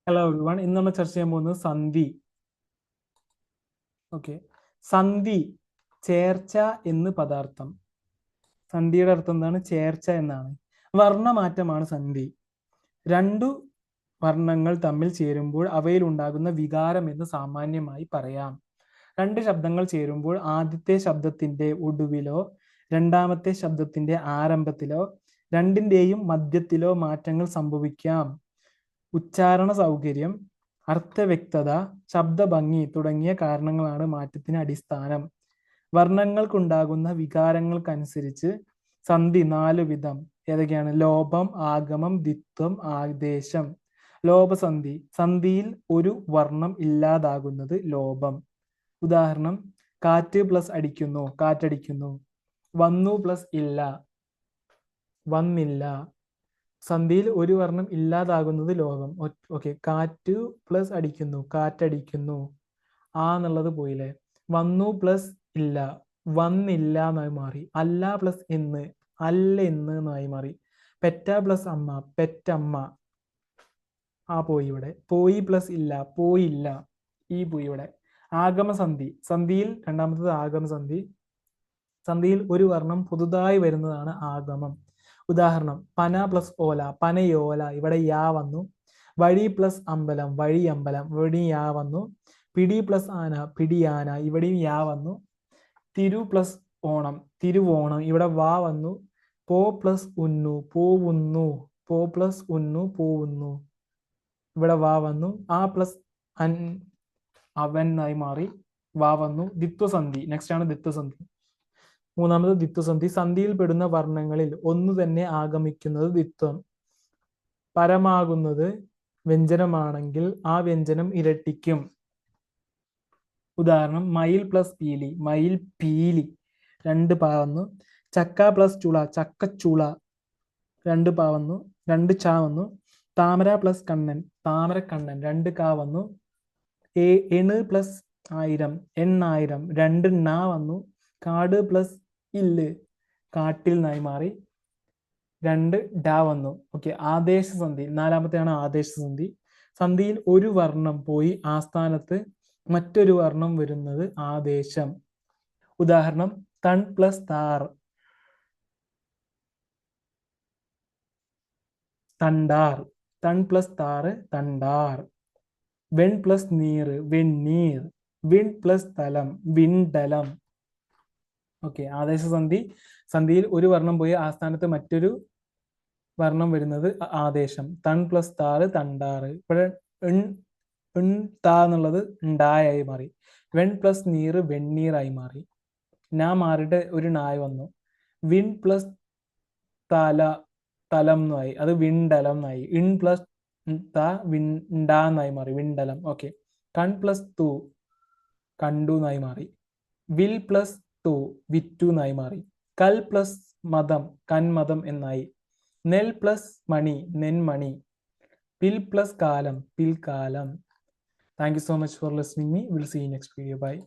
Hello everyone, ഇന്ന് നമ്മൾ ചർച്ച ചെയ്യാൻ പോകുന്നത് സന്ധി. ഓക്കെ, സന്ധി ചേർച്ച എന്ന് പദാർത്ഥം. സന്ധിയുടെ അർത്ഥം എന്താണ്? ചേർച്ച എന്നാണ്. വർണ്ണമാറ്റമാണ് സന്ധി. രണ്ടു വർണ്ണങ്ങൾ തമ്മിൽ ചേരുമ്പോൾ അവയിൽ ഉണ്ടാകുന്ന വികാരം എന്ന് സാമാന്യമായി പറയാം. രണ്ട് ശബ്ദങ്ങൾ ചേരുമ്പോൾ ആദ്യത്തെ ശബ്ദത്തിന്റെ ഒടുവിലോ രണ്ടാമത്തെ ശബ്ദത്തിന്റെ ആരംഭത്തിലോ രണ്ടിന്റെയും മധ്യത്തിലോ മാറ്റങ്ങൾ സംഭവിക്കാം. ഉച്ചാരണ സൗകര്യം, അർത്ഥവ്യക്തത, ശബ്ദഭംഗി തുടങ്ങിയ കാരണങ്ങളാണ് മാറ്റത്തിന് അടിസ്ഥാനം. വർണ്ണങ്ങൾക്കുണ്ടാകുന്ന വികാരങ്ങൾക്കനുസരിച്ച് സന്ധി 4 വിധം. ഏതൊക്കെയാണ്? ലോപം, ആഗമം, ദ്വിത്വം, ആദേശം. ലോപസന്ധി: സന്ധിയിൽ ഒരു വർണ്ണം ഇല്ലാതാകുന്നത് ലോപം. ഉദാഹരണം: കാറ്റ് പ്ലസ് അടിക്കുന്നു, കാറ്റടിക്കുന്നു. വന്നു പ്ലസ് ഇല്ല, വന്നില്ല. സന്ധിയിൽ ഒരു വർണ്ണം ഇല്ലാതാകുന്നത് ലോപം. ഓക്കെ, കാറ്റ് പ്ലസ് അടിക്കുന്നു, കാറ്റടിക്കുന്നു. ആ എന്നുള്ളത് പോയില്ലേ. വന്നു പ്ലസ് ഇല്ല, വന്നില്ല എന്നായി മാറി. അല്ല പ്ലസ് എന്ന്, അല്ല എന്ന് എന്നായി മാറി. പെറ്റ പ്ലസ് അമ്മ, പെറ്റമ്മ. ആ പോയി ഇവിടെ. പോയി പ്ലസ് ഇല്ല, പോയില്ല. ഈ പോയി ഇവിടെ. ആഗമസന്ധി: സന്ധിയിൽ രണ്ടാമത്തത് ആഗമസന്ധി. സന്ധിയിൽ ഒരു വർണ്ണം പുതുതായി വരുന്നതാണ് ആഗമം. ഉദാഹരണം: പന പ്ലസ് ഓല, പനയോല. ഇവിടെ യാ വന്നു. വഴി പ്ലസ് അമ്പലം, വഴി അമ്പലം. ഇവിടെയും യാ വന്നു. പിടി പ്ലസ് ആന, പിടിയാന. ഇവിടെയും യാ വന്നു. തിരു പ്ലസ് ഓണം, തിരുവോണം. ഇവിടെ വാ വന്നു. പോ പ്ലസ് ഉന്നു, പോവുന്നു. പോ പ്ലസ് ഉന്നു, പോവുന്നു. ഇവിടെ വാ വന്നു. ആ പ്ലസ് അൻ, അവൻ ആയി മാറി. വാ വന്നു. ദ്വിത്വസന്ധി. നെക്സ്റ്റ് ആണ് ദ്വിത്വസന്ധി. മൂന്നാമത് ദ്വിത്വസന്ധി: സന്ധിയിൽ പെടുന്ന വർണ്ണങ്ങളിൽ ഒന്ന് തന്നെ ആഗമിക്കുന്നത് ദ്വിത്വം. പരമാകുന്നത് വ്യഞ്ജനമാണെങ്കിൽ ആ വ്യഞ്ജനം ഇരട്ടിക്കും. ഉദാഹരണം: മയിൽ പ്ലസ് പീലി, മയിൽ പീലി. 2 പാ വന്നു. ചക്ക പ്ലസ് ചുള, ചക്കച്ചുള. 2 പാ വന്നു. 2 ചാ വന്നു. താമര പ്ലസ് കണ്ണൻ, താമരക്കണ്ണൻ. 2 കാ വന്നു. എണ് പ്ലസ് ആയിരം, എണ്ണായിരം. 2 നാ വന്നു. കാട് പ്ലസ് ഇല്ല്, കാട്ടിൽ നിന്നായി മാറി. 2 ഡാ വന്നു. ഓക്കെ, ആദേശസന്ധി. 4മത്തെയാണ് ആദേശസന്ധി. സന്ധിയിൽ ഒരു വർണ്ണം പോയി ആ സ്ഥാനത്ത് മറ്റൊരു വർണ്ണം വരുന്നത് ആദേശം. ഉദാഹരണം: തൺ പ്ലസ് താർ, തണ്ടാർ. തൺ പ്ലസ് താറ്, തണ്ടാർ. വെൺ പ്ലസ് നീർ, വെണ്ണീർ. വിൺ പ്ലസ് തലം, വിണ്ടലം. ഓക്കെ, ആദേശസന്ധി. സന്ധിയിൽ ഒരു വർണ്ണം പോയി ആ സ്ഥാനത്ത് മറ്റൊരു വർണ്ണം വരുന്നത് ആദേശം. തൺ പ്ലസ് താറ്, തണ്ടാറ്. ഇവിടെ താ എന്നുള്ളത് ഉണ്ടായി മാറി. വെൺ പ്ലസ് നീർ, വെണ്ണീറായി മാറി. നാ മാറിയിട്ട് ഒരു നായ് വന്നു. വിൺ പ്ലസ് തല, തലം എന്നായി. അത് വിണ്ടലം എന്നായി. ഇൺ പ്ലസ് വിണ്ടാന്നായി മാറി, വിണ്ടലം. ഓക്കെ, കൺ പ്ലസ് തു, കണ്ടു എന്നായി മാറി. വിൽ പ്ലസ് തു, വിറ്റു എന്നായി മാറി. കൽ പ്ലസ് മതം, കന്മതം എന്നായി. നെൽ പ്ലസ് മണി, നെന്മണി. പിൽ പ്ലസ് കാലം, പിൽക്കാലം. Thank you so much for listening me. We'll see you next video. Bye.